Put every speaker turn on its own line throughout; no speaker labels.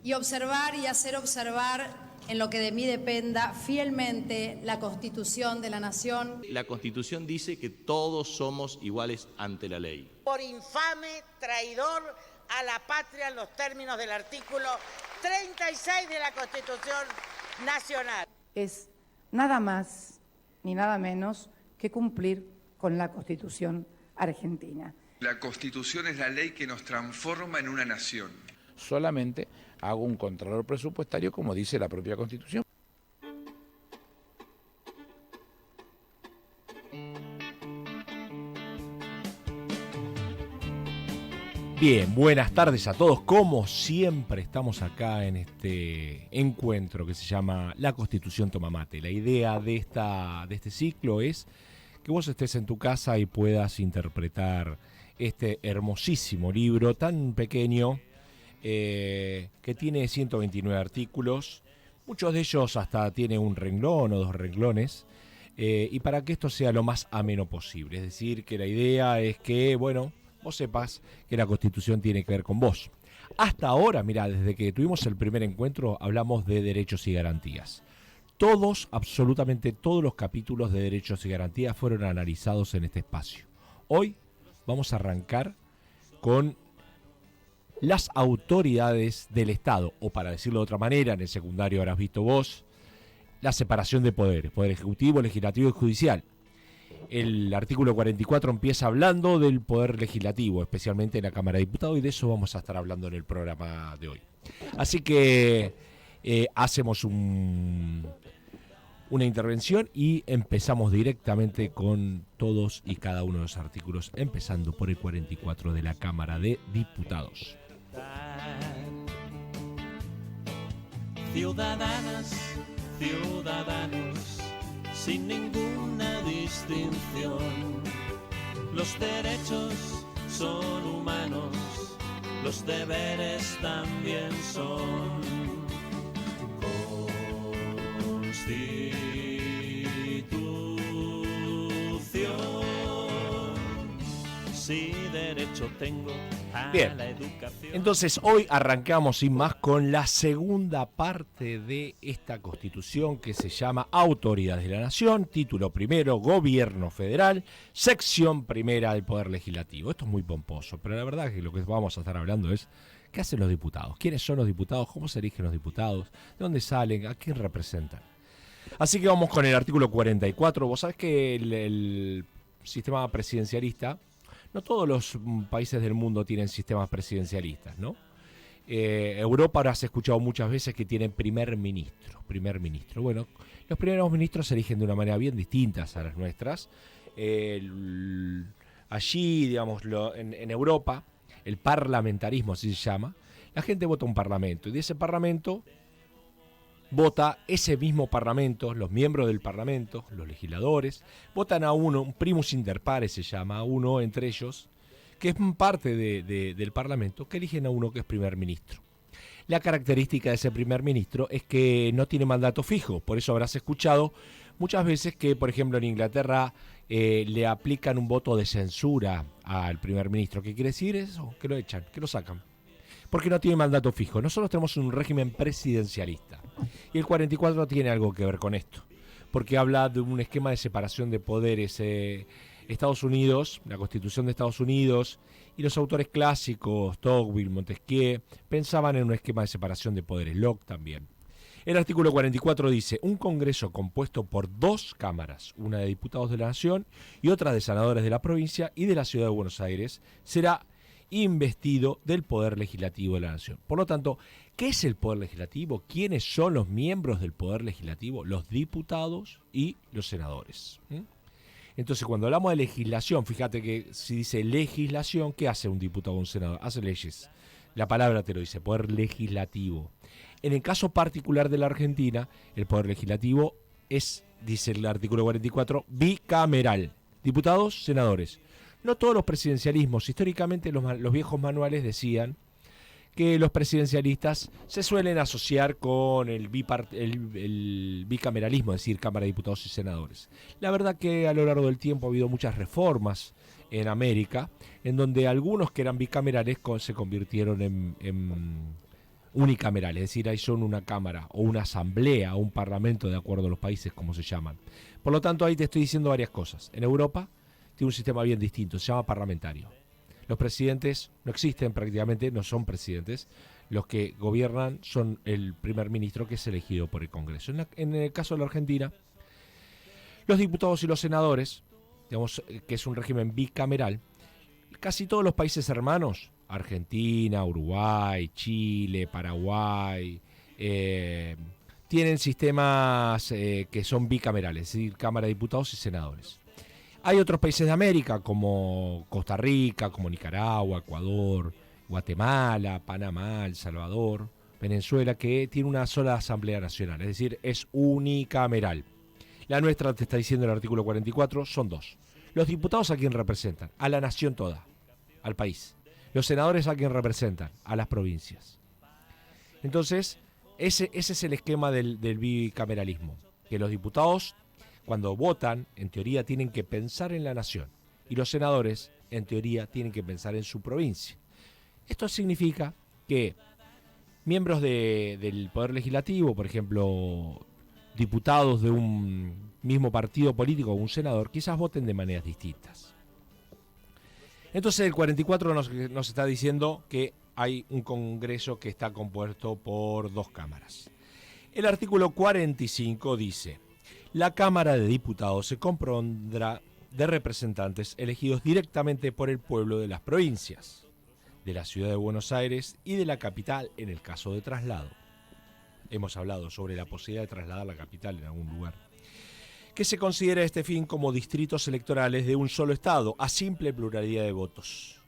y observar y hacer observar, en lo que de mí dependa, fielmente la Constitución de la Nación.
La Constitución dice que todos somos iguales ante la ley.
Por infame, traidor a la patria en los términos del artículo 36 de la Constitución Nacional.
Es nada más ni nada menos que cumplir con la Constitución argentina.
La Constitución es la ley que nos transforma en una nación.
Solamente hago un contralor presupuestario, como dice la propia Constitución.
Bien, buenas tardes a todos. Como siempre estamos acá en este encuentro que se llama La Constitución Toma Mate. La idea de este ciclo es que vos estés en tu casa y puedas interpretar este hermosísimo libro tan pequeño que tiene 129 artículos. Muchos de ellos hasta tiene un renglón o dos renglones. Y para que esto sea lo más ameno posible. Es decir, que la idea es que, bueno, vos sepas que la Constitución tiene que ver con vos. Hasta ahora, mirá, desde que tuvimos el primer encuentro, hablamos de derechos y garantías. Todos, absolutamente todos los capítulos de derechos y garantías fueron analizados en este espacio. Hoy vamos a arrancar con las autoridades del Estado, o para decirlo de otra manera, en el secundario habrás visto vos, la separación de poderes, poder ejecutivo, legislativo y judicial. El artículo 44 empieza hablando del poder legislativo, especialmente en la Cámara de Diputados, y de eso vamos a estar hablando en el programa de hoy. Así que hacemos una intervención y empezamos directamente con todos y cada uno de los artículos, empezando por el 44 de la Cámara de Diputados.
Ciudadanas, ciudadanos, sin ninguna distinción. Los derechos son humanos, los deberes también son. Constitución, si derecho tengo a
Bien,
la educación.
Entonces hoy arrancamos sin más con la segunda parte de esta Constitución que se llama Autoridades de la Nación, título primero, Gobierno Federal, sección primera del Poder Legislativo. Esto es muy pomposo, pero la verdad es que lo que vamos a estar hablando es ¿qué hacen los diputados? ¿Quiénes son los diputados? ¿Cómo se eligen los diputados? ¿De dónde salen? ¿A quién representan? Así que vamos con el artículo 44. Vos sabés que el sistema presidencialista, no todos los países del mundo tienen sistemas presidencialistas, ¿no? Europa ahora has escuchado muchas veces que tienen primer ministro. Bueno, los primeros ministros se eligen de una manera bien distinta a las nuestras. Allí, digamos, en Europa, el parlamentarismo así se llama, la gente vota un parlamento y de ese parlamento vota ese mismo parlamento, los miembros del parlamento, los legisladores, votan a uno, un primus inter pares se llama, a uno entre ellos, que es parte del parlamento, que eligen a uno que es primer ministro. La característica de ese primer ministro es que no tiene mandato fijo, por eso habrás escuchado muchas veces que, por ejemplo, en Inglaterra le aplican un voto de censura al primer ministro. ¿Qué quiere decir eso? Que lo echan, que lo sacan. Porque no tiene mandato fijo. Nosotros tenemos un régimen presidencialista. Y el 44 tiene algo que ver con esto. Porque habla de un esquema de separación de poderes. Estados Unidos, la Constitución de Estados Unidos y los autores clásicos, Tocqueville, Montesquieu, pensaban en un esquema de separación de poderes. Locke también. El artículo 44 dice, un Congreso compuesto por dos cámaras, una de diputados de la Nación y otra de senadores de la provincia y de la Ciudad de Buenos Aires, será investido del Poder Legislativo de la Nación. Por lo tanto, ¿qué es el Poder Legislativo? ¿Quiénes son los miembros del Poder Legislativo? Los diputados y los senadores. Entonces, cuando hablamos de legislación, fíjate que si dice legislación, ¿qué hace un diputado o un senador? Hace leyes. La palabra te lo dice, Poder Legislativo. En el caso particular de la Argentina, el Poder Legislativo es, dice el artículo 44, bicameral. Diputados, senadores. No todos los presidencialismos, históricamente los viejos manuales decían que los presidencialistas se suelen asociar con el bicameralismo, es decir, Cámara de Diputados y Senadores. La verdad que a lo largo del tiempo ha habido muchas reformas en América, en donde algunos que eran bicamerales se convirtieron en unicameral, es decir, ahí son una cámara o una asamblea o un parlamento de acuerdo a los países como se llaman. Por lo tanto, ahí te estoy diciendo varias cosas. En Europa tiene un sistema bien distinto, se llama parlamentario. Los presidentes no existen prácticamente, no son presidentes. Los que gobiernan son el primer ministro, que es elegido por el Congreso. En el caso de la Argentina, los diputados y los senadores, digamos que es un régimen bicameral, casi todos los países hermanos, Argentina, Uruguay, Chile, Paraguay, tienen sistemas que son bicamerales, es decir, Cámara de Diputados y Senadores. Hay otros países de América, como Costa Rica, como Nicaragua, Ecuador, Guatemala, Panamá, El Salvador, Venezuela, que tiene una sola Asamblea Nacional, es decir, es unicameral. La nuestra, te está diciendo el artículo 44, son dos. Los diputados, ¿a quién representan? A la nación toda, al país. Los senadores, ¿a quién representan? A las provincias. Entonces, ese es el esquema del bicameralismo, que los diputados, cuando votan, en teoría tienen que pensar en la nación, y los senadores, en teoría, tienen que pensar en su provincia. Esto significa que miembros del Poder Legislativo, por ejemplo, diputados de un mismo partido político o un senador, quizás voten de maneras distintas. Entonces el 44 nos está diciendo que hay un Congreso que está compuesto por dos cámaras. El artículo 45 dice: la Cámara de Diputados se compondrá de representantes elegidos directamente por el pueblo de las provincias, de la ciudad de Buenos Aires y de la capital en el caso de traslado. Hemos hablado sobre la posibilidad de trasladar la capital en algún lugar. Que se considera este fin como distritos electorales de un solo estado, a simple pluralidad de votos.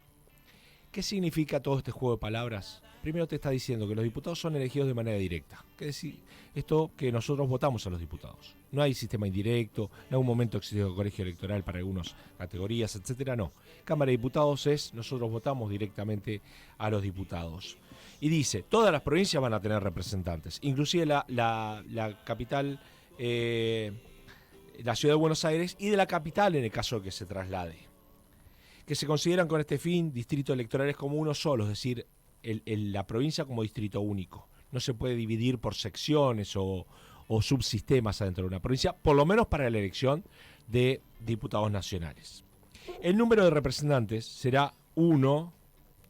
¿Qué significa todo este juego de palabras? Primero te está diciendo que los diputados son elegidos de manera directa. ¿Qué decir? Esto que nosotros votamos a los diputados. No hay sistema indirecto, en algún momento existió colegio electoral para algunas categorías, etcétera, no. Cámara de Diputados es, nosotros votamos directamente a los diputados. Y dice, todas las provincias van a tener representantes, inclusive la capital, la ciudad de Buenos Aires, y de la capital en el caso de que se traslade. Que se consideran con este fin distritos electorales como uno solo, es decir, la provincia como distrito único. No se puede dividir por secciones o subsistemas adentro de una provincia, por lo menos para la elección de diputados nacionales. El número de representantes será 1,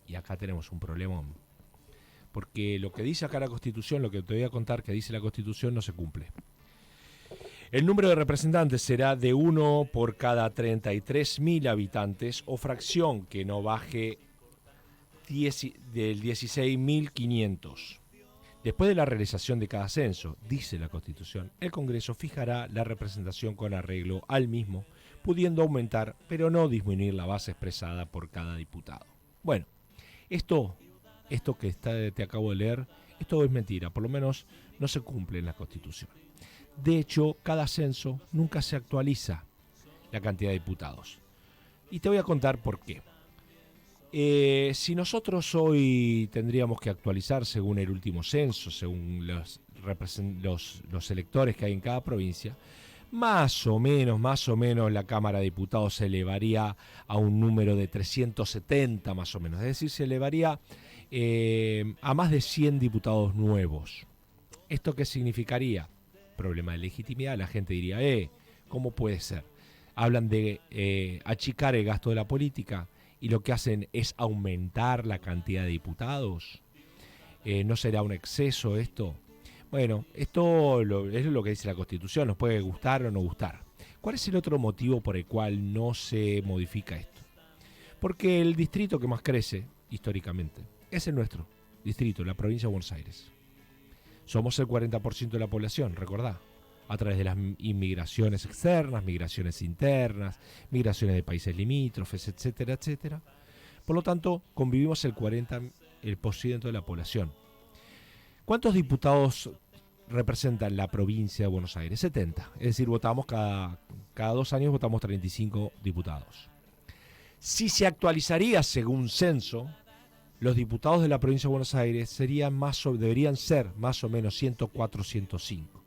y acá tenemos un problema, porque lo que dice acá la Constitución, lo que te voy a contar que dice la Constitución, no se cumple. El número de representantes será de 1 por cada 33.000 habitantes o fracción que no baje del 16.500. Después de la realización de cada censo, dice la Constitución, el Congreso fijará la representación con arreglo al mismo, pudiendo aumentar, pero no disminuir la base expresada por cada diputado. Bueno, esto que te acabo de leer, esto es mentira, por lo menos no se cumple en la Constitución. De hecho, cada censo nunca se actualiza la cantidad de diputados. Y te voy a contar por qué. Si nosotros hoy tendríamos que actualizar según el último censo, según los electores que hay en cada provincia, más o menos la Cámara de Diputados se elevaría a un número de 370 más o menos. Es decir, se elevaría a más de 100 diputados nuevos. ¿Esto qué significaría? Problema de legitimidad. La gente diría, ¿cómo puede ser? Hablan de achicar el gasto de la política y lo que hacen es aumentar la cantidad de diputados. ¿No será un exceso esto? Bueno, esto es lo que dice la Constitución, nos puede gustar o no gustar. ¿Cuál es el otro motivo por el cual no se modifica esto? Porque el distrito que más crece, históricamente, es el nuestro distrito, la provincia de Buenos Aires. Somos el 40% de la población, recordá, a través de las inmigraciones externas, migraciones internas, migraciones de países limítrofes, etcétera, etcétera. Por lo tanto, convivimos el 40% de la población. ¿Cuántos diputados representan la provincia de Buenos Aires? 70. Es decir, votamos cada 2 años, votamos 35 diputados. Si se actualizaría según censo, los diputados de la provincia de Buenos Aires deberían ser más o menos 104, 105.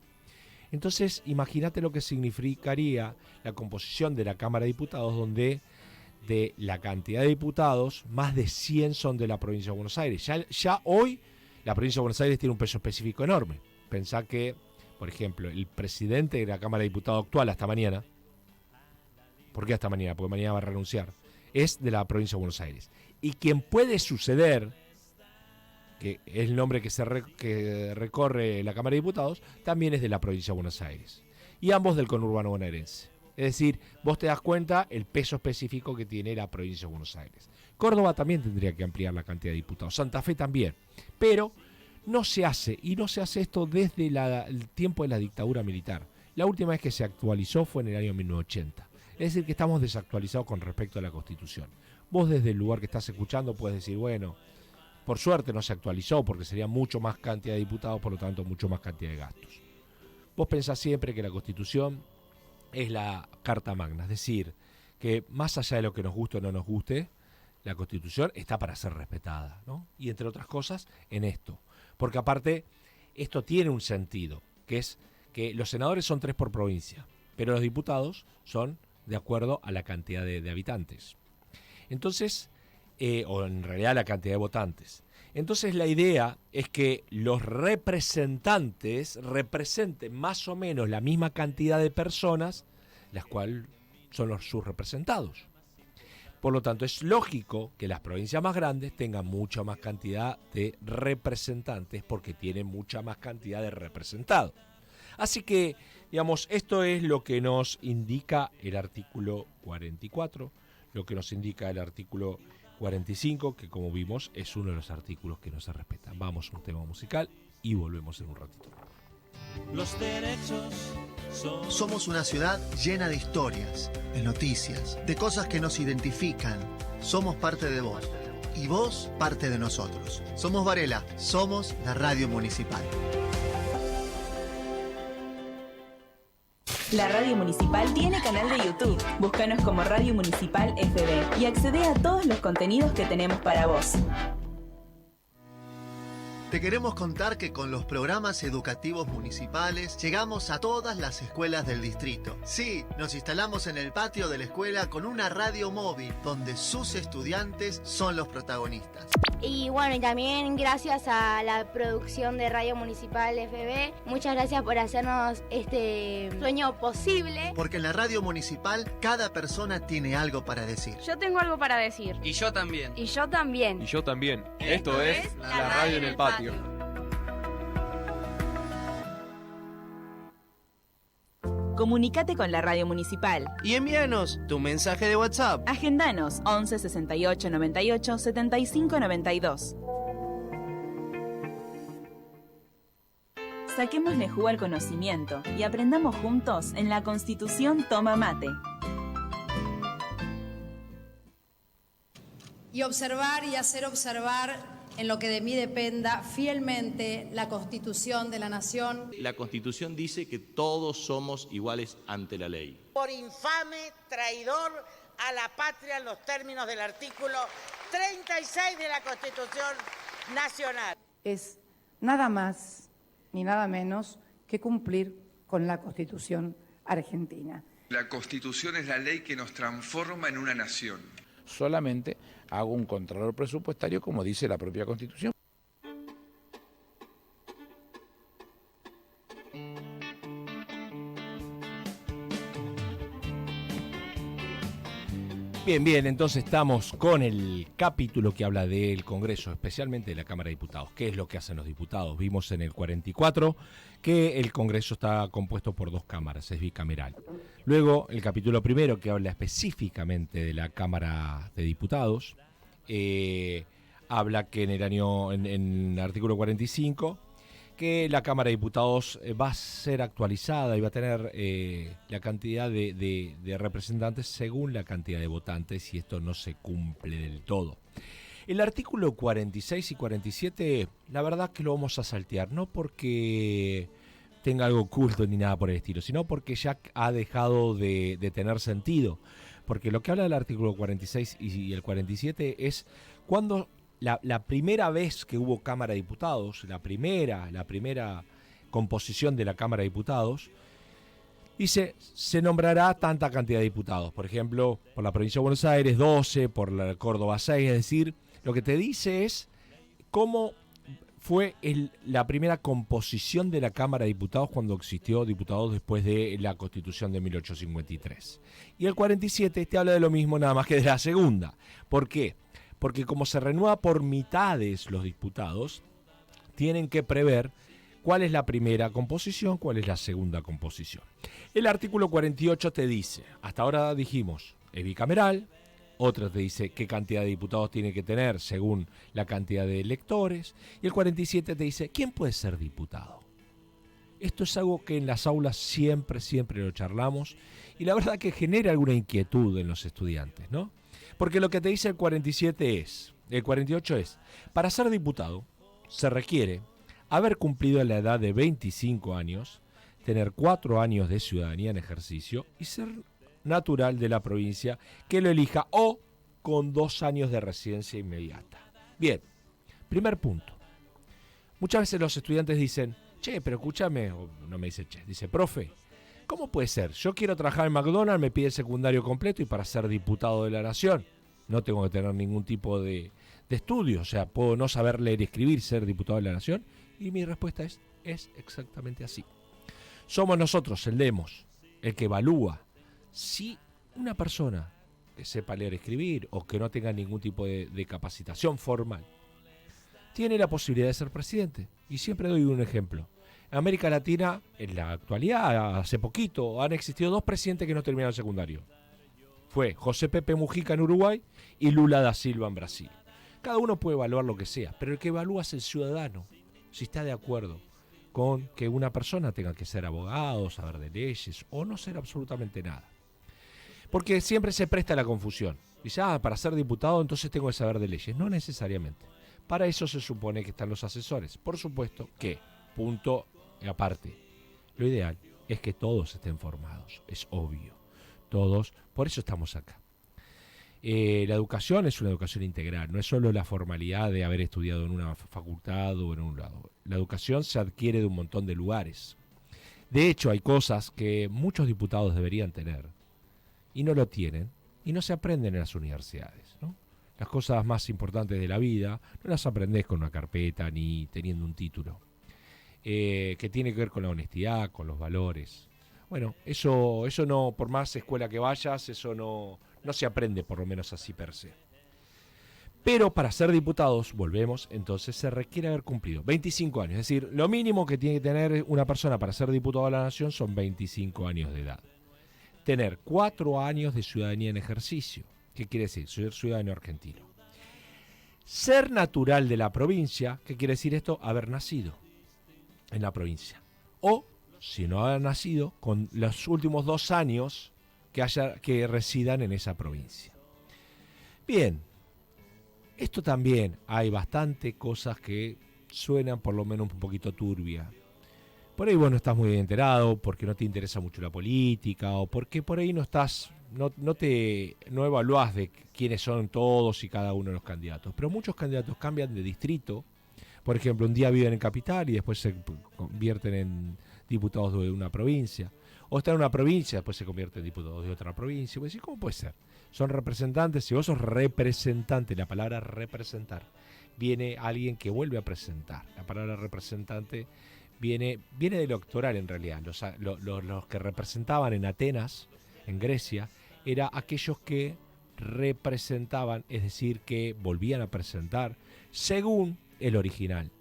Entonces, imagínate lo que significaría la composición de la Cámara de Diputados, donde de la cantidad de diputados, más de 100 son de la provincia de Buenos Aires. Ya hoy la provincia de Buenos Aires tiene un peso específico enorme. Pensá que, por ejemplo, el presidente de la Cámara de Diputados actual hasta mañana, ¿por qué hasta mañana? Porque mañana va a renunciar, es de la provincia de Buenos Aires. Y quien puede suceder, que es el nombre que recorre la Cámara de Diputados, también es de la provincia de Buenos Aires. Y ambos del conurbano bonaerense. Es decir, vos te das cuenta el peso específico que tiene la provincia de Buenos Aires. Córdoba también tendría que ampliar la cantidad de diputados, Santa Fe también. Pero no se hace, y no se hace esto desde el tiempo de la dictadura militar. La última vez que se actualizó fue en el año 1980. Es decir, que estamos desactualizados con respecto a la Constitución. Vos desde el lugar que estás escuchando puedes decir, bueno, por suerte no se actualizó porque sería mucho más cantidad de diputados, por lo tanto mucho más cantidad de gastos. Vos pensás siempre que la Constitución es la carta magna, es decir, que más allá de lo que nos guste o no nos guste, la Constitución está para ser respetada, ¿no? Y entre otras cosas, en esto. Porque aparte, esto tiene un sentido, que es que los senadores son 3 por provincia, pero los diputados son de acuerdo a la cantidad de habitantes. Entonces, o en realidad la cantidad de votantes. Entonces la idea es que los representantes representen más o menos la misma cantidad de personas, las cuales son sus representados. Por lo tanto, es lógico que las provincias más grandes tengan mucha más cantidad de representantes porque tienen mucha más cantidad de representados. Así que, digamos, esto es lo que nos indica el artículo 44, lo que nos indica el artículo 45, que como vimos es uno de los artículos que no se respetan. Vamos a un tema musical y volvemos en un ratito.
Los derechos son...
Somos una ciudad llena de historias, de noticias, de cosas que nos identifican. Somos parte de vos y vos parte de nosotros. Somos Varela, somos la radio municipal.
La Radio Municipal tiene canal de YouTube. Búscanos como Radio Municipal FB y accede a todos los contenidos que tenemos para vos.
Te queremos contar que con los programas educativos municipales llegamos a todas las escuelas del distrito. Sí, nos instalamos en el patio de la escuela con una radio móvil donde sus estudiantes son los protagonistas.
Y bueno, y también gracias a la producción de Radio Municipal FB, muchas gracias por hacernos este sueño posible.
Porque en la radio municipal cada persona tiene algo para decir.
Yo tengo algo para decir.
Y yo también.
Y yo también.
Y yo también. Esto es la radio en el patio.
Comunicate con la Radio Municipal.
Y envíanos tu mensaje de WhatsApp.
Agendanos 11 68 98 75 92. Saquémosle jugo al conocimiento y aprendamos juntos en la Constitución Toma Mate.
Y observar y hacer observar en lo que de mí dependa fielmente la Constitución de la Nación.
La Constitución dice que todos somos iguales ante la ley.
Por infame, traidor a la patria en los términos del artículo 36 de la Constitución Nacional.
Es nada más ni nada menos que cumplir con la Constitución argentina.
La Constitución es la ley que nos transforma en una nación.
Solamente hago un contralor presupuestario como dice la propia Constitución.
Bien, entonces estamos con el capítulo que habla del Congreso, especialmente de la Cámara de Diputados. ¿Qué es lo que hacen los diputados? Vimos en el 44 que el Congreso está compuesto por 2 cámaras, es bicameral. Luego, el capítulo primero, que habla específicamente de la Cámara de Diputados, habla que en el artículo 45, que la Cámara de Diputados va a ser actualizada y va a tener la cantidad de representantes según la cantidad de votantes, y esto no se cumple del todo. El artículo 46 y 47, la verdad que lo vamos a saltear, no porque tenga algo oculto ni nada por el estilo, sino porque ya ha dejado de tener sentido. Porque lo que habla del artículo 46 y el 47 es cuando la primera vez que hubo Cámara de Diputados, la primera composición de la Cámara de Diputados, dice, se nombrará tanta cantidad de diputados. Por ejemplo, por la provincia de Buenos Aires, 12, por la Córdoba, 6. Es decir, lo que te dice es cómo fue la primera composición de la Cámara de Diputados cuando existió diputados después de la Constitución de 1853. Y el 47 te habla de lo mismo, nada más que de la segunda. ¿Por qué? Porque como se renueva por mitades los diputados, tienen que prever cuál es la primera composición, cuál es la segunda composición. El artículo 48 te dice, hasta ahora dijimos, es bicameral. Otra te dice qué cantidad de diputados tiene que tener según la cantidad de electores. Y el 47 te dice, ¿quién puede ser diputado? Esto es algo que en las aulas siempre lo charlamos. Y la verdad que genera alguna inquietud en los estudiantes, ¿no? Porque lo que te dice el 48 es, para ser diputado se requiere haber cumplido la edad de 25 años, tener 4 años de ciudadanía en ejercicio y ser natural de la provincia que lo elija o con 2 años de residencia inmediata. Bien, primer punto. Muchas veces los estudiantes dicen, che, pero escúchame, o no me dice che, dice, profe, ¿cómo puede ser? Yo quiero trabajar en McDonald's, me pide el secundario completo y para ser diputado de la Nación no tengo que tener ningún tipo de estudio, o sea, puedo no saber leer y escribir, ser diputado de la Nación. Y mi respuesta es exactamente así. Somos nosotros, el demos, el que evalúa si una persona que sepa leer y escribir o que no tenga ningún tipo de capacitación formal tiene la posibilidad de ser presidente. Y siempre doy un ejemplo. En América Latina, en la actualidad, hace poquito, han existido 2 presidentes que no terminaron el secundario. Fue José Pepe Mujica en Uruguay y Lula da Silva en Brasil. Cada uno puede evaluar lo que sea, pero el que evalúa es el ciudadano, si está de acuerdo con que una persona tenga que ser abogado, saber de leyes o no ser absolutamente nada. Porque siempre se presta la confusión. Dice, para ser diputado entonces tengo que saber de leyes. No necesariamente. Para eso se supone que están los asesores. Por supuesto que, punto aparte, lo ideal es que todos estén formados. Es obvio. Todos, por eso estamos acá. La educación es una educación integral, no es solo la formalidad de haber estudiado en una facultad o en un lado. La educación se adquiere de un montón de lugares. De hecho, hay cosas que muchos diputados deberían tener y no lo tienen y no se aprenden en las universidades, ¿no? Las cosas más importantes de la vida no las aprendés con una carpeta ni teniendo un título, que tiene que ver con la honestidad, con los valores. Bueno, eso no, por más escuela que vayas, eso no se aprende, por lo menos así per se. Pero para ser diputados, volvemos, entonces se requiere haber cumplido 25 años. Es decir, lo mínimo que tiene que tener una persona para ser diputado de la Nación son 25 años de edad. Tener 4 años de ciudadanía en ejercicio. ¿Qué quiere decir? Ser ciudadano argentino. Ser natural de la provincia. ¿Qué quiere decir esto? Haber nacido en la provincia. O, si no haber nacido, con los últimos 2 años que residan en esa provincia. Bien, esto también hay bastante cosas que suenan por lo menos un poquito turbia. Por ahí vos no estás muy bien enterado, porque no te interesa mucho la política, o porque por ahí no evaluás de quiénes son todos y cada uno de los candidatos. Pero muchos candidatos cambian de distrito. Por ejemplo, un día viven en Capital y después se convierten en diputados de una provincia. O están en una provincia y después se convierten en diputados de otra provincia. Y vos decís, ¿cómo puede ser? Son representantes. Si vos sos representante, la palabra representar, viene alguien que vuelve a presentar. La palabra representante viene del electoral en realidad. Los que representaban en Atenas, en Grecia, eran aquellos que representaban, es decir, que volvían a presentar según el original.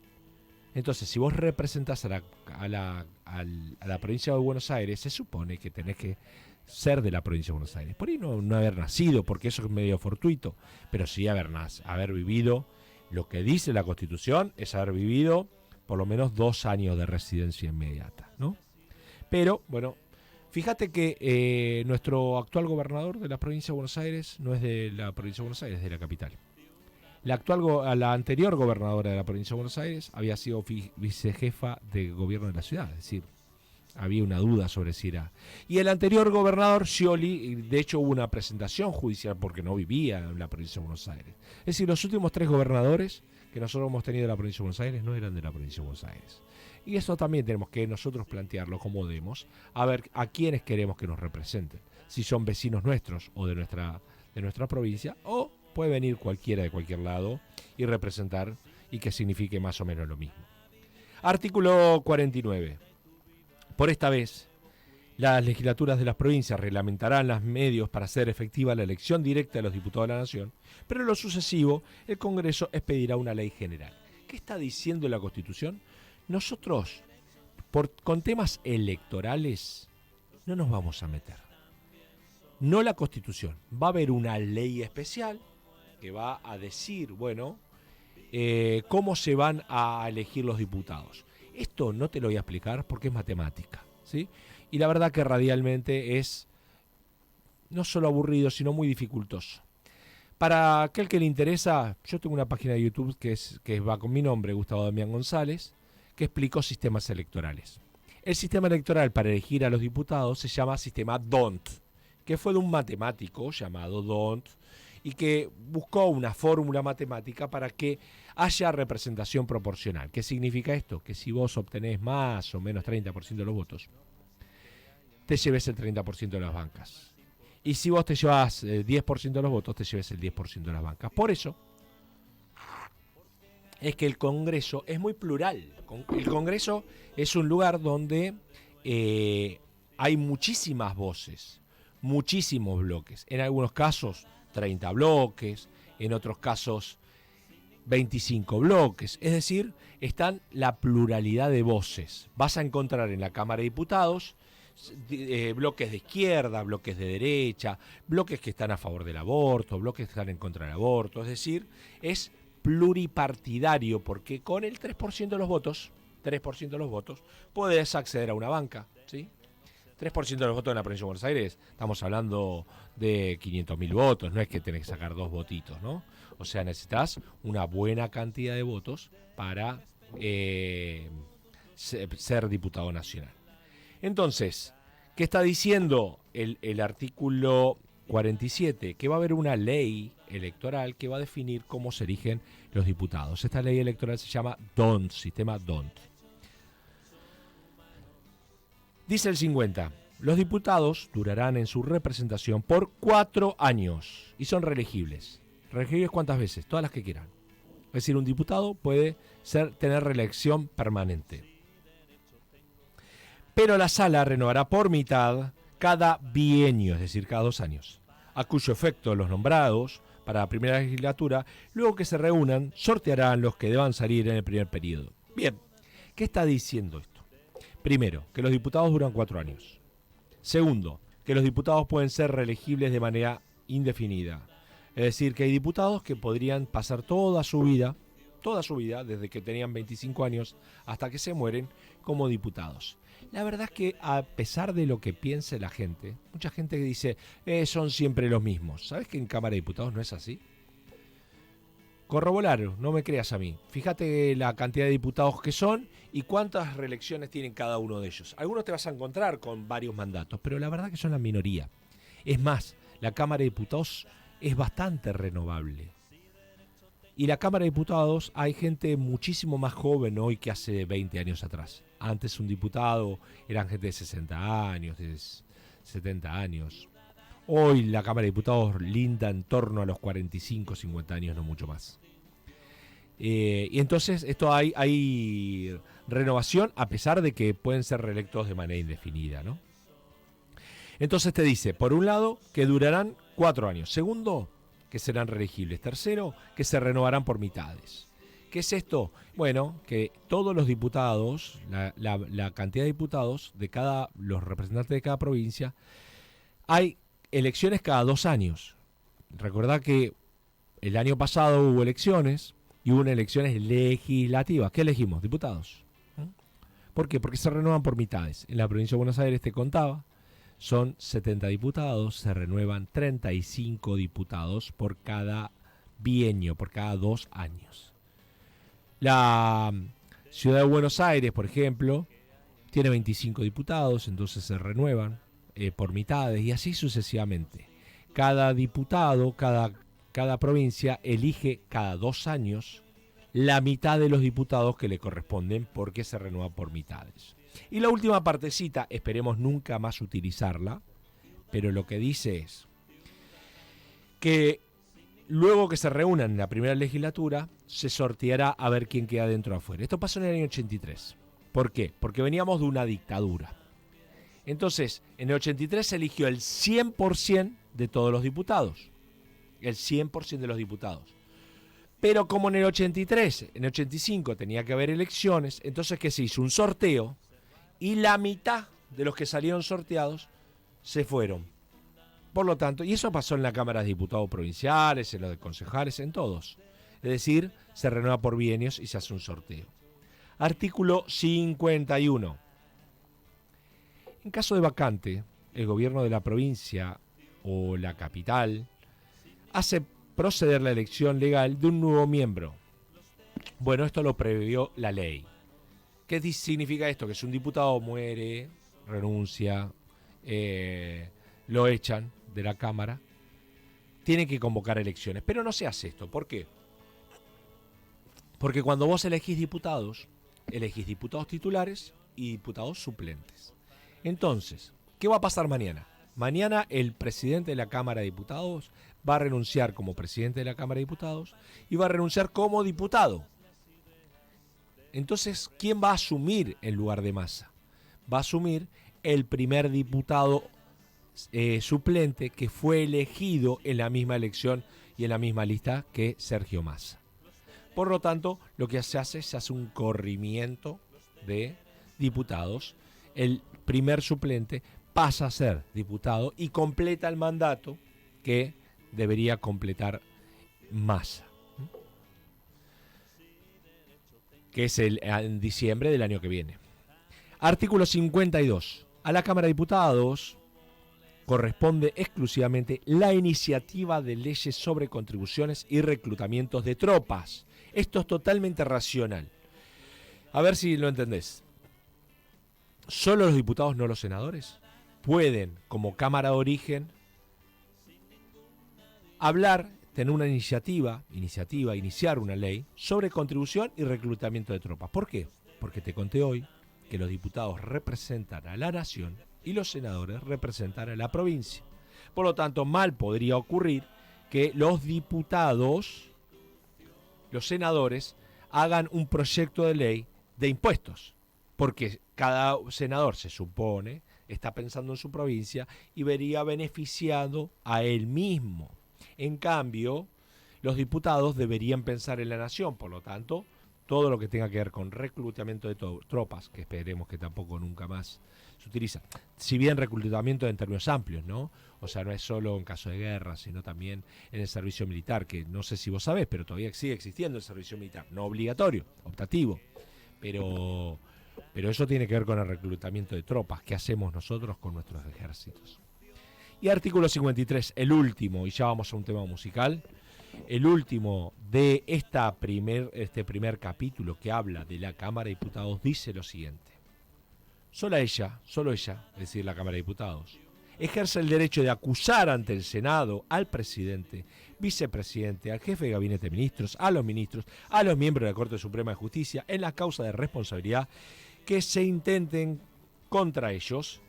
Entonces, si vos representás a la provincia de Buenos Aires, se supone que tenés que ser de la provincia de Buenos Aires. Por ahí no haber nacido, porque eso es medio fortuito, pero sí haber vivido. Lo que dice la Constitución es haber vivido por lo menos 2 años de residencia inmediata, ¿no? Pero, bueno, fíjate que nuestro actual gobernador de la provincia de Buenos Aires no es de la provincia de Buenos Aires, es de la capital. La anterior gobernadora de la provincia de Buenos Aires había sido vicejefa de gobierno de la ciudad, es decir, había una duda sobre si era. Y el anterior gobernador, Scioli, de hecho hubo una presentación judicial porque no vivía en la provincia de Buenos Aires. Es decir, los últimos 3 gobernadores que nosotros hemos tenido en la provincia de Buenos Aires no eran de la provincia de Buenos Aires. Y eso también tenemos que nosotros plantearlo como demos, a ver a quiénes queremos que nos representen. Si son vecinos nuestros o de nuestra provincia, o puede venir cualquiera de cualquier lado y representar y que signifique más o menos lo mismo. Artículo 49. Por esta vez, las legislaturas de las provincias reglamentarán los medios para hacer efectiva la elección directa de los diputados de la Nación, pero en lo sucesivo el Congreso expedirá una ley general. ¿Qué está diciendo la Constitución? Nosotros, con temas electorales, no nos vamos a meter. No la Constitución. Va a haber una ley especial que va a decir, bueno, cómo se van a elegir los diputados. Esto no te lo voy a explicar porque es matemática, ¿sí? Y la verdad que radialmente es no solo aburrido, sino muy dificultoso. Para aquel que le interesa, yo tengo una página de YouTube que va con mi nombre, Gustavo Damián González, que explicó sistemas electorales. El sistema electoral para elegir a los diputados se llama sistema D'Hondt, que fue de un matemático llamado D'Hondt y que buscó una fórmula matemática para que haya representación proporcional. ¿Qué significa esto? Que si vos obtenés más o menos 30% de los votos, te lleves el 30% de las bancas. Y si vos te llevas 10% de los votos, te lleves el 10% de las bancas. Por eso es que el Congreso es muy plural. El Congreso es un lugar donde hay muchísimas voces, muchísimos bloques. En algunos casos 30 bloques, en otros casos 25 bloques. Es decir, están la pluralidad de voces. Vas a encontrar en la Cámara de Diputados bloques de izquierda, bloques de derecha, bloques que están a favor del aborto, bloques que están en contra del aborto. Es decir, es pluripartidario porque con el 3% de los votos, podés acceder a una banca, ¿sí? 3% de los votos en la provincia de Buenos Aires, estamos hablando de 500.000 votos, no es que tenés que sacar 2 votitos, ¿no? O sea, necesitas una buena cantidad de votos para ser diputado nacional. Entonces, ¿qué está diciendo el artículo 47? Que va a haber una ley electoral que va a definir cómo se eligen los diputados. Esta ley electoral se llama D'Hondt, sistema D'Hondt. Dice el 50, los diputados durarán en su representación por 4 años y son reelegibles. ¿Reelegibles cuántas veces? Todas las que quieran. Es decir, un diputado puede tener reelección permanente. Pero la sala renovará por mitad cada bienio, es decir, cada 2 años, a cuyo efecto los nombrados para la primera legislatura, luego que se reúnan, sortearán los que deban salir en el primer periodo. Bien, ¿qué está diciendo esto? Primero, que los diputados duran 4 años. Segundo, que los diputados pueden ser reelegibles de manera indefinida. Es decir, que hay diputados que podrían pasar toda su vida, desde que tenían 25 años hasta que se mueren, como diputados. La verdad es que a pesar de lo que piense la gente, mucha gente que dice, son siempre los mismos. ¿Sabes que en Cámara de Diputados no es así? Corroborar, no me creas a mí. Fíjate la cantidad de diputados que son y cuántas reelecciones tienen cada uno de ellos. Algunos te vas a encontrar con varios mandatos, pero la verdad que son la minoría. Es más, la Cámara de Diputados es bastante renovable. Y la Cámara de Diputados hay gente muchísimo más joven hoy que hace 20 años atrás. Antes un diputado eran gente de 60 años, de 70 años. Hoy la Cámara de Diputados linda en torno a los 45, 50 años, no mucho más. Y entonces esto hay renovación a pesar de que pueden ser reelectos de manera indefinida, ¿no? Entonces te dice, por un lado, que durarán 4 años. Segundo, que serán reelegibles. Tercero, que se renovarán por mitades. ¿Qué es esto? Bueno, que todos los diputados, la cantidad de diputados de los representantes de cada provincia, hay elecciones cada 2 años. Recordá que el año pasado hubo elecciones y hubo elecciones legislativas. ¿Qué elegimos? Diputados. ¿Por qué? Porque se renuevan por mitades. En la provincia de Buenos Aires te contaba, son 70 diputados, se renuevan 35 diputados por cada bienio, por cada 2 años. La ciudad de Buenos Aires, por ejemplo, tiene 25 diputados, entonces se renuevan por mitades y así sucesivamente. Cada diputado, cada provincia elige cada 2 años la mitad de los diputados que le corresponden porque se renueva por mitades. Y la última partecita, esperemos nunca más utilizarla, pero lo que dice es que luego que se reúnan en la primera legislatura, se sorteará a ver quién queda dentro o afuera. Esto pasó en el año 83. ¿Por qué? Porque veníamos de una dictadura. Entonces, en el 83 se eligió el 100% de todos los diputados. El 100% de los diputados. Pero como en el 83, en el 85 tenía que haber elecciones, entonces ¿qué se hizo? Un sorteo y la mitad de los que salieron sorteados se fueron. Por lo tanto, y eso pasó en la Cámara de Diputados provinciales, en los de concejales, en todos. Es decir, se renueva por bienios y se hace un sorteo. Artículo 51. En caso de vacante, el gobierno de la provincia o la capital hace proceder la elección legal de un nuevo miembro. Bueno, esto lo previó la ley. ¿Qué significa esto? Que si un diputado muere, renuncia, lo echan de la Cámara, tiene que convocar elecciones. Pero no se hace esto. ¿Por qué? Porque cuando vos elegís diputados titulares y diputados suplentes. Entonces, ¿qué va a pasar mañana? Mañana el presidente de la Cámara de Diputados va a renunciar como presidente de la Cámara de Diputados y va a renunciar como diputado. Entonces, ¿quién va a asumir el lugar de Massa? Va a asumir el primer diputado suplente que fue elegido en la misma elección y en la misma lista que Sergio Massa. Por lo tanto, lo que se hace un corrimiento de diputados. El primer suplente pasa a ser diputado y completa el mandato que debería completar Massa, que es en diciembre del año que viene. Artículo 52. A la Cámara de Diputados corresponde exclusivamente la iniciativa de leyes sobre contribuciones y reclutamientos de tropas. Esto es totalmente racional. A ver si lo entendés. Solo los diputados, no los senadores, pueden, como Cámara de Origen, hablar, tener una iniciativa, iniciar una ley sobre contribución y reclutamiento de tropas. ¿Por qué? Porque te conté hoy que los diputados representan a la nación y los senadores representan a la provincia. Por lo tanto, mal podría ocurrir que los diputados, los senadores, hagan un proyecto de ley de impuestos. Porque cada senador, se supone, está pensando en su provincia y vería beneficiado a él mismo. En cambio, los diputados deberían pensar en la nación. Por lo tanto, todo lo que tenga que ver con reclutamiento de tropas, que esperemos que tampoco nunca más se utiliza. Si bien reclutamiento en términos amplios, ¿no? O sea, no es solo en caso de guerra, sino también en el servicio militar, que no sé si vos sabés, pero todavía sigue existiendo el servicio militar. No obligatorio, optativo. Pero eso tiene que ver con el reclutamiento de tropas. ¿Qué hacemos nosotros con nuestros ejércitos? Y artículo 53, el último, y ya vamos a un tema musical, el último de este primer capítulo que habla de la Cámara de Diputados, dice lo siguiente. Solo ella, es decir, la Cámara de Diputados, ejerce el derecho de acusar ante el Senado al presidente, vicepresidente, al jefe de gabinete de ministros, a los miembros de la Corte Suprema de Justicia en la causa de responsabilidad que se intenten contra ellos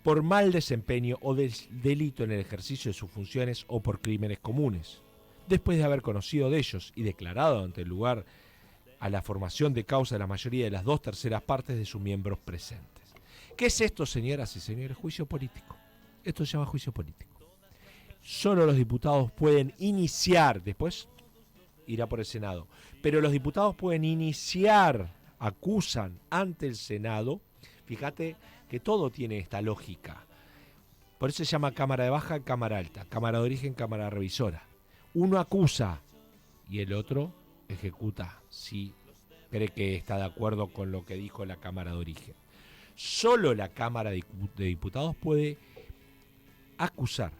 por mal desempeño o delito en el ejercicio de sus funciones o por crímenes comunes, después de haber conocido de ellos y declarado ante el lugar a la formación de causa de la mayoría de las 2/3 partes de sus miembros presentes. ¿Qué es esto, señoras y señores? Juicio político. Esto se llama juicio político. Solo los diputados pueden iniciar, después irá por el Senado, pero los diputados pueden iniciar, acusan ante el Senado. Fíjate que todo tiene esta lógica. Por eso se llama Cámara de Baja, Cámara Alta, Cámara de Origen, Cámara Revisora. Uno acusa y el otro ejecuta si cree que está de acuerdo con lo que dijo la Cámara de Origen. Solo la Cámara de Diputados puede acusar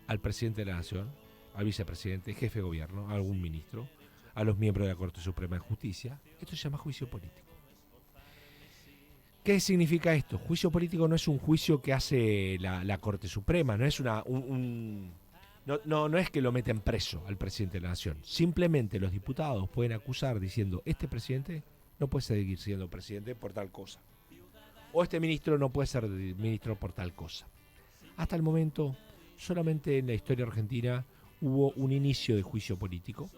al presidente de la Nación, al vicepresidente, jefe de gobierno, a algún ministro, a los miembros de la Corte Suprema de Justicia. Esto se llama juicio político. ¿Qué significa esto? Juicio político no es un juicio que hace la Corte Suprema, no es no es que lo meten preso al presidente de la Nación. Simplemente los diputados pueden acusar diciendo, este presidente no puede seguir siendo presidente por tal cosa. O este ministro no puede ser ministro por tal cosa. Hasta el momento, solamente en la historia argentina hubo un inicio de juicio político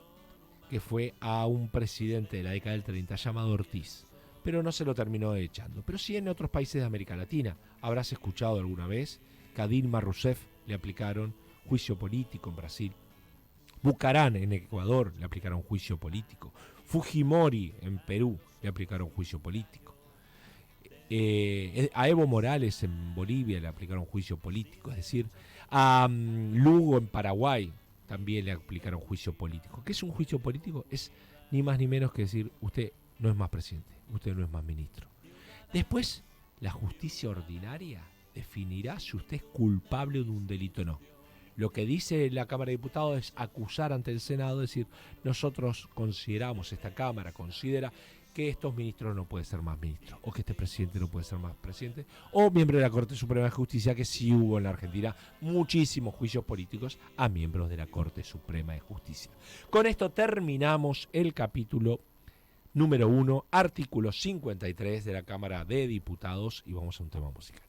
que fue a un presidente de la década del 30 llamado Ortiz, pero no se lo terminó echando. Pero sí en otros países de América Latina. Habrás escuchado alguna vez que a Dilma Rousseff le aplicaron juicio político en Brasil. Bucarán en Ecuador le aplicaron juicio político. Fujimori en Perú le aplicaron juicio político. A Evo Morales en Bolivia le aplicaron juicio político. Es decir, a Lugo en Paraguay también le aplicaron juicio político. ¿Qué es un juicio político? Es ni más ni menos que decir, usted no es más presidente, usted no es más ministro. Después, la justicia ordinaria definirá si usted es culpable de un delito o no. Lo que dice la Cámara de Diputados es acusar ante el Senado, decir, nosotros consideramos, esta Cámara considera que estos ministros no pueden ser más ministros, o que este presidente no puede ser más presidente, o miembro de la Corte Suprema de Justicia, que sí hubo en la Argentina muchísimos juicios políticos a miembros de la Corte Suprema de Justicia. Con esto terminamos el capítulo número 1, artículo 53 de la Cámara de Diputados, y vamos a un tema musical.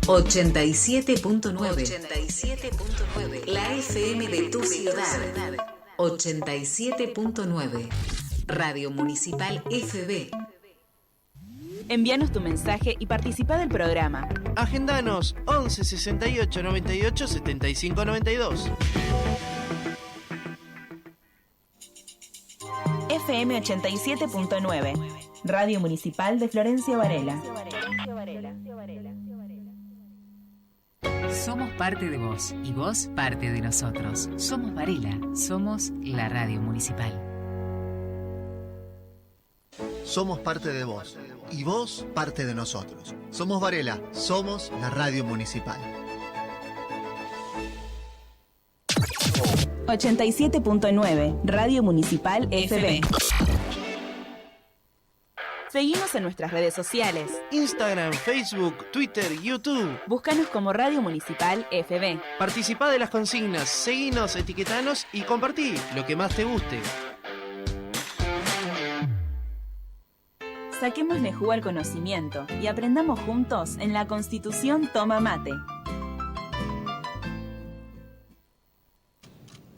87.9. La FM de tu ciudad. 87.9. Radio Municipal FB.
Envíanos tu mensaje y participa del programa.
Agendanos 11 68 98 75 92.
FM 87.9. Radio Municipal de Florencio Varela.
Somos parte de vos y vos parte de nosotros. Somos Varela, somos la radio municipal.
Somos parte de vos y vos parte de nosotros. Somos Varela, somos la radio municipal.
87.9. Radio Municipal FB. Seguimos en nuestras redes sociales.
Instagram, Facebook, Twitter, YouTube.
Búscanos como Radio Municipal FB.
Participá de las consignas, seguinos, etiquetanos y compartí lo que más te guste.
Saquémosle jugo al conocimiento y aprendamos juntos en la Constitución Toma Mate.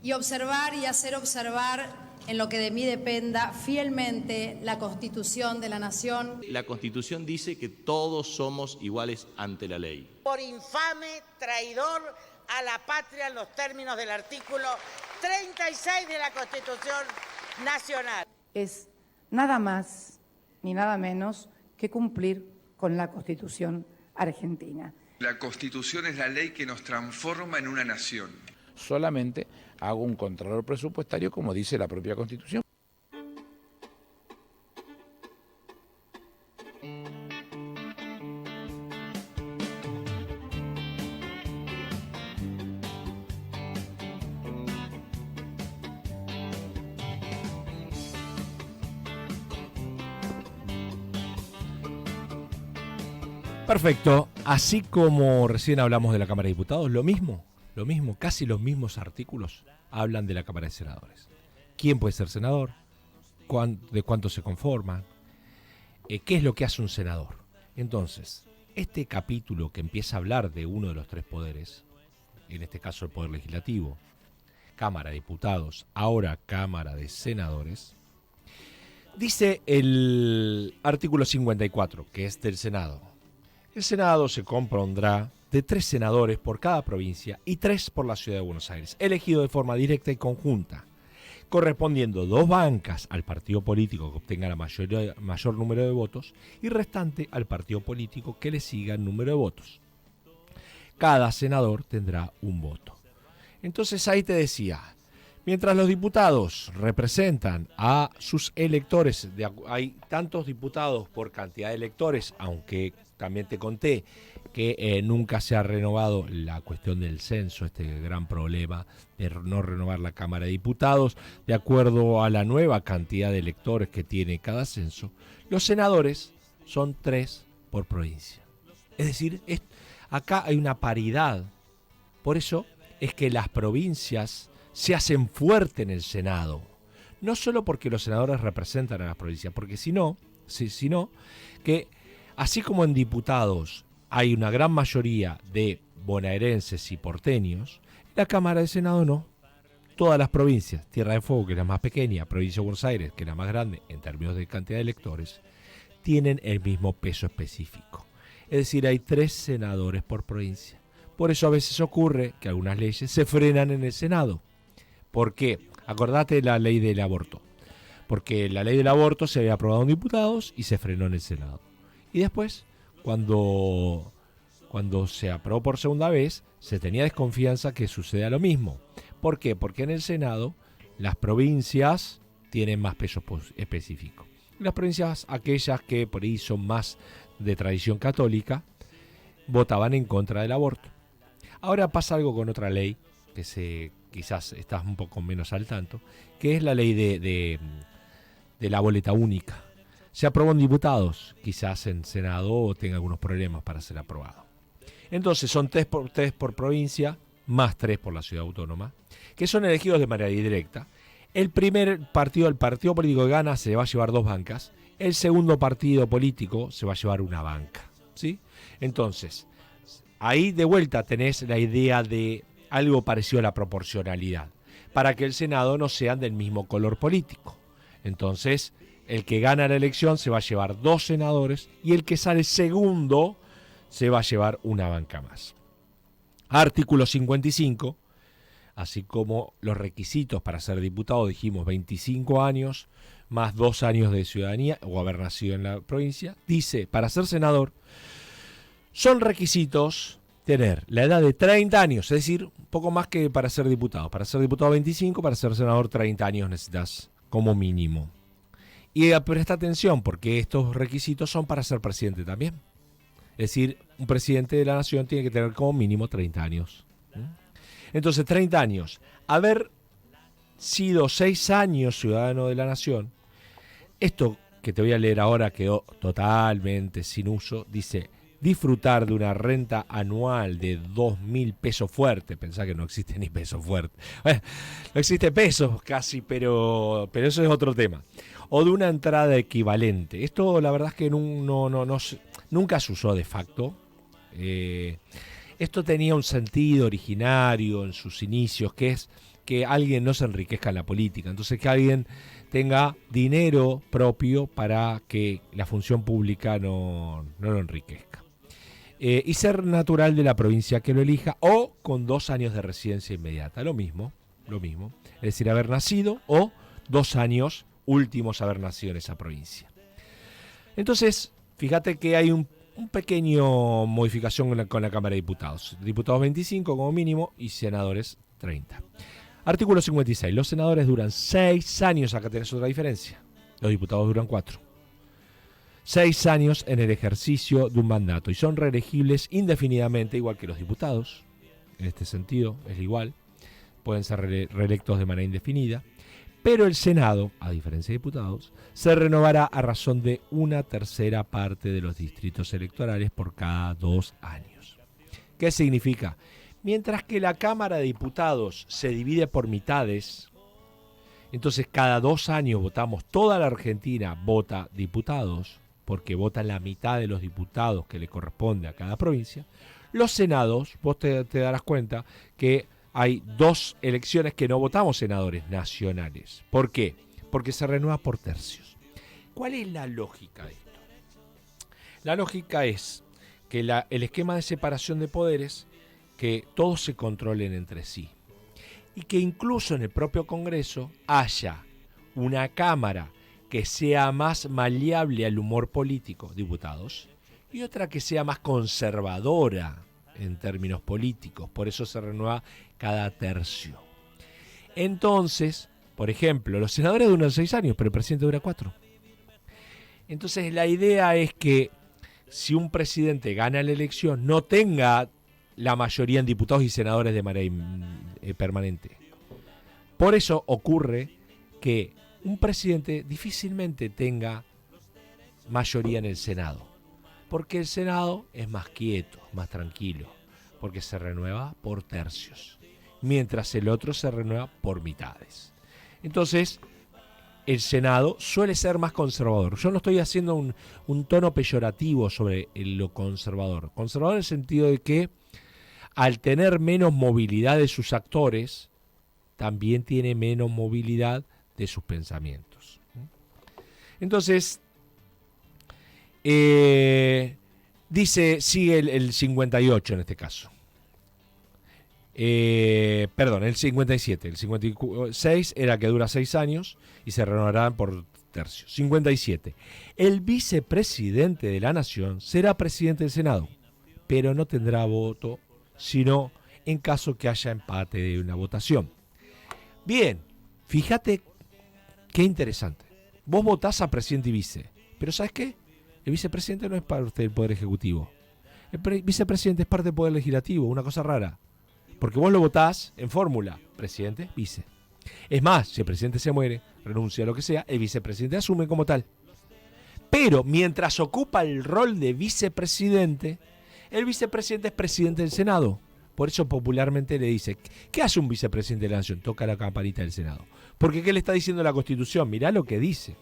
Y observar y hacer observar en lo que de mí dependa fielmente la Constitución de la Nación.
La Constitución dice que todos somos iguales ante la ley.
Por infame, traidor a la patria en los términos del artículo 36 de la Constitución Nacional.
Es nada más ni nada menos que cumplir con la Constitución argentina.
La Constitución es la ley que nos transforma en una nación.
Solamente hago un contralor presupuestario, como dice la propia Constitución.
Perfecto, así como recién hablamos de la Cámara de Diputados, lo mismo, casi los mismos artículos hablan de la Cámara de Senadores. ¿Quién puede ser senador? ¿De cuánto se conforman? ¿Qué es lo que hace un senador? Entonces, este capítulo que empieza a hablar de uno de los tres poderes, en este caso el Poder Legislativo, Cámara de Diputados, ahora Cámara de Senadores, dice el artículo 54, que es del Senado. El Senado se compondrá de 3 senadores por cada provincia y 3 por la Ciudad de Buenos Aires, elegidos de forma directa y conjunta, correspondiendo 2 bancas al partido político que obtenga la mayor número de votos y restante al partido político que le siga el número de votos. Cada senador tendrá un voto. Entonces ahí te decía, mientras los diputados representan a sus electores, hay tantos diputados por cantidad de electores, aunque también te conté que nunca se ha renovado la cuestión del censo, este gran problema de no renovar la Cámara de Diputados, de acuerdo a la nueva cantidad de electores que tiene cada censo, los senadores son 3 por provincia. Es decir, acá hay una paridad. Por eso es que las provincias se hacen fuerte en el Senado. No solo porque los senadores representan a las provincias, porque sino que así como en diputados hay una gran mayoría de bonaerenses y porteños, la Cámara de Senado no. Todas las provincias, Tierra del Fuego, que es la más pequeña, Provincia de Buenos Aires, que es la más grande en términos de cantidad de electores, tienen el mismo peso específico. Es decir, hay 3 senadores por provincia. Por eso a veces ocurre que algunas leyes se frenan en el Senado. ¿Por qué? Acordate de la ley del aborto. Porque la ley del aborto se había aprobado en diputados y se frenó en el Senado. Y después, cuando se aprobó por segunda vez, se tenía desconfianza que suceda lo mismo. ¿Por qué? Porque en el Senado las provincias tienen más peso específico. Las provincias, aquellas que por ahí son más de tradición católica, votaban en contra del aborto. Ahora pasa algo con otra ley, que quizás estás un poco menos al tanto, que es la ley de la boleta única. Se aprobó en diputados, quizás en Senado tenga algunos problemas para ser aprobado. Entonces son 3 por provincia, más 3 por la ciudad autónoma, que son elegidos de manera directa. El partido político que gana se va a llevar 2 bancas, el segundo partido político se va a llevar una banca, ¿sí? Entonces, ahí de vuelta tenés la idea de algo parecido a la proporcionalidad, para que el Senado no sean del mismo color político. Entonces, el que gana la elección se va a llevar 2 senadores y el que sale segundo se va a llevar una banca más. Artículo 55, así como los requisitos para ser diputado, dijimos 25 años más 2 años de ciudadanía o haber nacido en la provincia, dice, para ser senador, son requisitos tener la edad de 30 años, es decir, un poco más que para ser diputado. Para ser diputado 25, para ser senador 30 años necesitas como mínimo. Y presta atención, porque estos requisitos son para ser presidente también. Es decir, un presidente de la nación tiene que tener como mínimo 30 años. Entonces, 30 años. Haber sido 6 años ciudadano de la nación. Esto que te voy a leer ahora quedó totalmente sin uso. Dice, disfrutar de una renta anual de 2.000 pesos fuertes. Pensá que no existe ni peso fuerte. Bueno, no existe pesos casi, pero eso es otro tema. O de una entrada equivalente. Esto la verdad es que nunca se usó de facto. Esto tenía un sentido originario en sus inicios, que es que alguien no se enriquezca en la política. Entonces que alguien tenga dinero propio para que la función pública no lo enriquezca. Y ser natural de la provincia que lo elija o con 2 años de residencia inmediata. Lo mismo. Es decir, haber nacido o 2 años últimos haber nacido en esa provincia. Entonces, fíjate que hay un pequeño modificación con la Cámara de Diputados. Diputados 25 como mínimo y senadores 30. Artículo 56. Los senadores duran 6 años. Acá tenés otra diferencia. Los diputados duran 4. 6 años en el ejercicio de un mandato y son reelegibles indefinidamente, igual que los diputados. En este sentido es igual. Pueden ser reelectos de manera indefinida. Pero el Senado, a diferencia de diputados, se renovará a razón de 1/3 parte de los distritos electorales por cada 2 años. ¿Qué significa? Mientras que la Cámara de Diputados se divide por mitades, entonces cada 2 años votamos, toda la Argentina vota diputados, porque votan la mitad de los diputados que le corresponde a cada provincia. Los senados, vos te darás cuenta que hay 2 elecciones que no votamos senadores nacionales. ¿Por qué? Porque se renueva por tercios. ¿Cuál es la lógica de esto? La lógica es que el esquema de separación de poderes, que todos se controlen entre sí. Y que incluso en el propio Congreso haya una Cámara que sea más maleable al humor político, diputados, y otra que sea más conservadora en términos políticos. Por eso se renueva cada tercio. Entonces, por ejemplo, los senadores duran 6 años, pero el presidente dura 4. Entonces la idea es que si un presidente gana la elección, no tenga la mayoría en diputados y senadores de manera permanente. Por eso ocurre que un presidente difícilmente tenga mayoría en el Senado, porque el Senado es más quieto, más tranquilo, porque se renueva por tercios, mientras el otro se renueva por mitades. Entonces, el Senado suele ser más conservador. Yo no estoy haciendo un tono peyorativo sobre lo conservador. Conservador en el sentido de que al tener menos movilidad de sus actores, también tiene menos movilidad de sus pensamientos. Entonces, sigue el 58 en este caso. Perdón, el 57. El 56 era que dura 6 años y se renovarán por tercios. 57. El vicepresidente de la Nación será presidente del Senado, pero no tendrá voto, sino en caso que haya empate de una votación. Bien, fíjate qué interesante. Vos votás a presidente y vice, pero ¿sabes qué? El vicepresidente no es parte del Poder Ejecutivo. El vicepresidente es parte del Poder Legislativo, una cosa rara. Porque vos lo votás en fórmula, presidente, vice. Es más, si el presidente se muere, renuncia a lo que sea, el vicepresidente asume como tal. Pero mientras ocupa el rol de vicepresidente, el vicepresidente es presidente del Senado. Por eso popularmente le dice, ¿qué hace un vicepresidente de la Nación? Toca la campanita del Senado. Porque ¿qué le está diciendo la Constitución? Mirá lo que dice.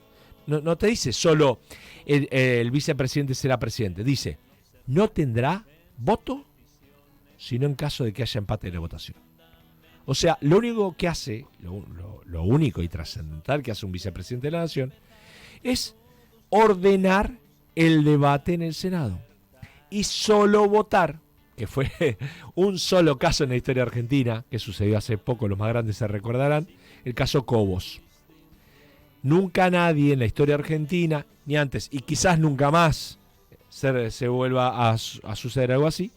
No te dice solo el vicepresidente será presidente. Dice, no tendrá voto, sino en caso de que haya empate de la votación. O sea, lo único que hace, lo único y trascendental que hace un vicepresidente de la Nación, es ordenar el debate en el Senado. Y solo votar, que fue un solo caso en la historia argentina, que sucedió hace poco, los más grandes se recordarán, el caso Cobos. Nunca nadie en la historia argentina, ni antes, y quizás nunca más se vuelva a suceder algo así,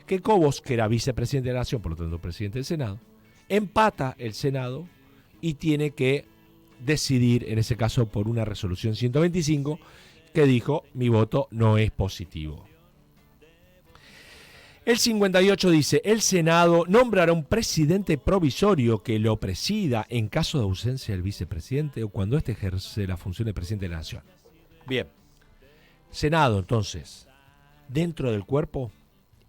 que Cobos, que era vicepresidente de la Nación, por lo tanto presidente del Senado, empata el Senado y tiene que decidir, en ese caso por una resolución 125, que dijo, mi voto no es positivo. El 58 dice, el Senado nombrará un presidente provisorio que lo presida en caso de ausencia del vicepresidente o cuando éste ejerce la función de presidente de la Nación. Bien, Senado entonces, dentro del cuerpo,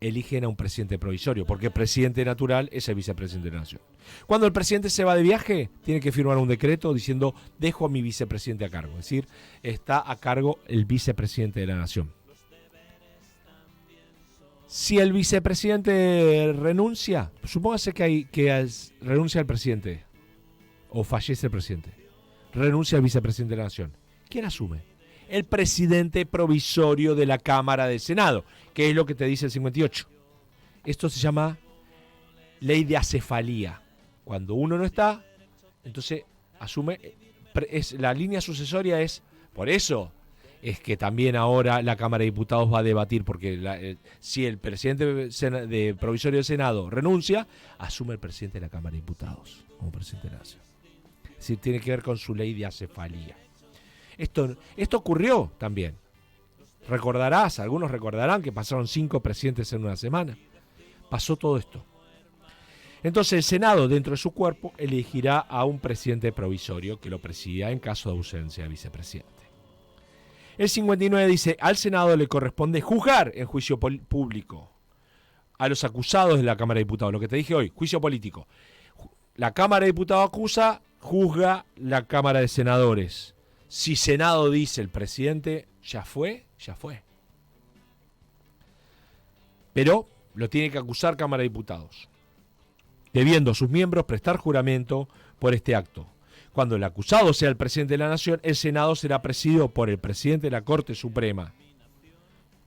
eligen a un presidente provisorio, porque el presidente natural es el vicepresidente de la Nación. Cuando el presidente se va de viaje, tiene que firmar un decreto diciendo, dejo a mi vicepresidente a cargo. Es decir, está a cargo el vicepresidente de la Nación. Si el vicepresidente renuncia, supóngase que renuncia el presidente, o fallece el presidente, renuncia el vicepresidente de la Nación. ¿Quién asume? El presidente provisorio de la Cámara del Senado, que es lo que te dice el 58. Esto se llama ley de acefalía. Cuando uno no está, entonces asume, la línea sucesoria es, por eso es que también ahora la Cámara de Diputados va a debatir, porque si el presidente de provisorio del Senado renuncia, asume el presidente de la Cámara de Diputados como presidente de la Nación. Es decir, tiene que ver con su ley de acefalía. Esto ocurrió también. Algunos recordarán que pasaron 5 presidentes en una semana. Pasó todo esto. Entonces el Senado, dentro de su cuerpo, elegirá a un presidente provisorio que lo presida en caso de ausencia de vicepresidente. El 59 dice, al Senado le corresponde juzgar en juicio público a los acusados de la Cámara de Diputados. Lo que te dije hoy, juicio político. La Cámara de Diputados acusa, juzga la Cámara de Senadores. Si Senado dice el presidente, ya fue, ya fue. Pero lo tiene que acusar Cámara de Diputados, debiendo sus miembros prestar juramento por este acto. Cuando el acusado sea el presidente de la Nación, el Senado será presidido por el presidente de la Corte Suprema.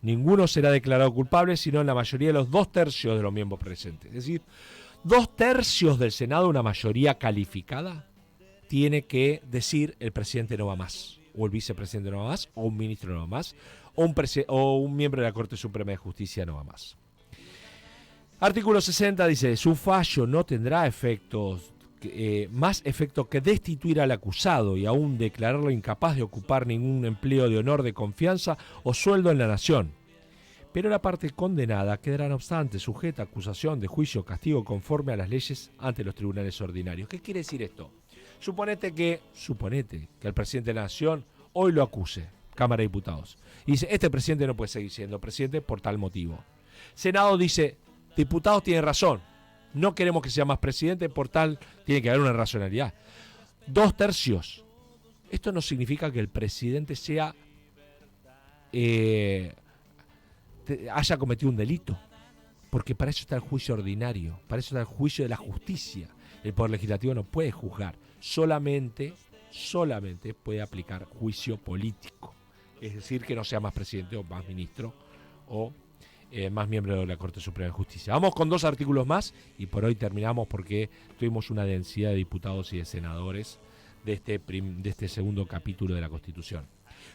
Ninguno será declarado culpable, sino en la mayoría de los 2/3 de los miembros presentes. Es decir, 2/3 del Senado, una mayoría calificada, tiene que decir el presidente no va más, o el vicepresidente no va más, o un ministro no va más, o un miembro de la Corte Suprema de Justicia no va más. Artículo 60 dice, su fallo no tendrá más efecto que destituir al acusado y aún declararlo incapaz de ocupar ningún empleo de honor, de confianza o sueldo en la nación. Pero la parte condenada quedará no obstante sujeta a acusación de juicio o castigo conforme a las leyes ante los tribunales ordinarios. ¿Qué quiere decir esto? Suponete que el presidente de la Nación hoy lo acuse, Cámara de Diputados, y dice, este presidente no puede seguir siendo presidente por tal motivo. Senado dice, diputados tienen razón, no queremos que sea más presidente, por tal tiene que haber una racionalidad. 2/3. Esto no significa que el presidente haya cometido un delito, Porque para eso está el juicio ordinario, para eso está el juicio de la justicia. El Poder Legislativo no puede juzgar, solamente puede aplicar juicio político. Es decir, que no sea más presidente o más ministro o más miembro de la Corte Suprema de Justicia. Vamos con 2 artículos más y por hoy terminamos porque tuvimos una densidad de diputados y de senadores de este segundo capítulo de la Constitución.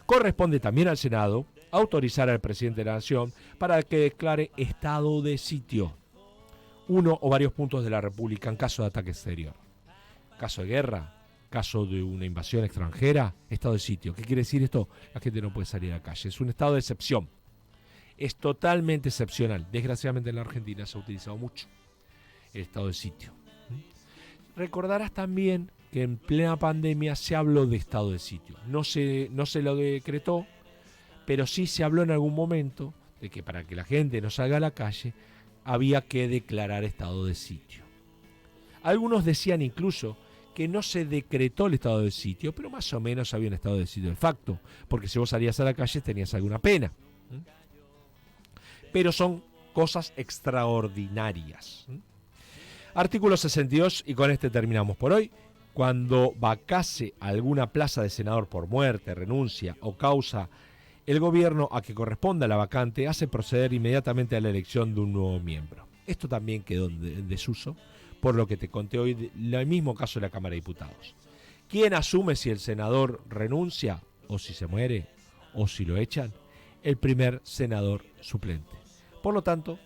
Corresponde también al Senado autorizar al presidente de la Nación para que declare estado de sitio uno o varios puntos de la República en caso de ataque exterior. Caso de guerra, caso de una invasión extranjera, estado de sitio. ¿Qué quiere decir esto? La gente no puede salir a la calle. Es un estado de excepción. Es totalmente excepcional. Desgraciadamente en la Argentina se ha utilizado mucho el estado de sitio. Recordarás también que en plena pandemia se habló de estado de sitio. No se lo decretó, pero sí se habló en algún momento de que para que la gente no salga a la calle había que declarar estado de sitio. Algunos decían incluso que no se decretó el estado de sitio, pero más o menos había un estado de sitio de facto, porque si vos salías a la calle tenías alguna pena. Pero son cosas extraordinarias. Artículo 62, y con este terminamos por hoy. Cuando vacase alguna plaza de senador por muerte, renuncia o causa, el gobierno a que corresponda la vacante hace proceder inmediatamente a la elección de un nuevo miembro. Esto también quedó en desuso, por lo que te conté hoy, el mismo caso de la Cámara de Diputados. ¿Quién asume si el senador renuncia, o si se muere, o si lo echan? El primer senador suplente. Por lo tanto,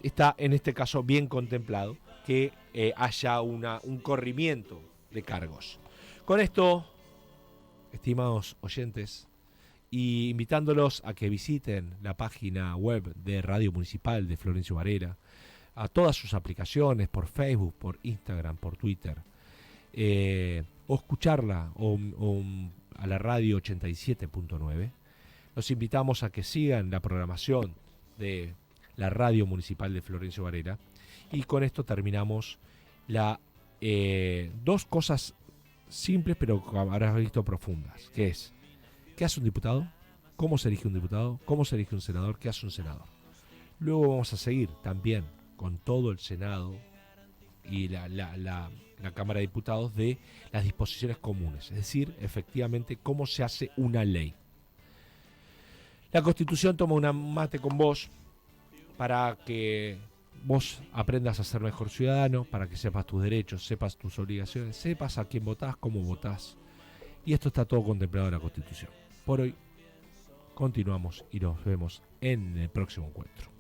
está en este caso bien contemplado que haya un corrimiento de cargos. Con esto, estimados oyentes, y invitándolos a que visiten la página web de Radio Municipal de Florencio Varela, a todas sus aplicaciones por Facebook, por Instagram, por Twitter, o escucharla o a la radio 87.9. Los invitamos a que sigan la programación de la Radio Municipal de Florencio Varela. Y con esto terminamos dos cosas simples, pero habrás visto profundas, que es, ¿qué hace un diputado? ¿Cómo se elige un diputado? ¿Cómo se elige un senador? ¿Qué hace un senador? Luego vamos a seguir también con todo el Senado y la Cámara de Diputados de las disposiciones comunes, es decir, efectivamente, cómo se hace una ley. La Constitución toma un mate con vos para que vos aprendas a ser mejor ciudadano, para que sepas tus derechos, sepas tus obligaciones, sepas a quién votás, cómo votás. Y esto está todo contemplado en la Constitución. Por hoy continuamos y nos vemos en el próximo encuentro.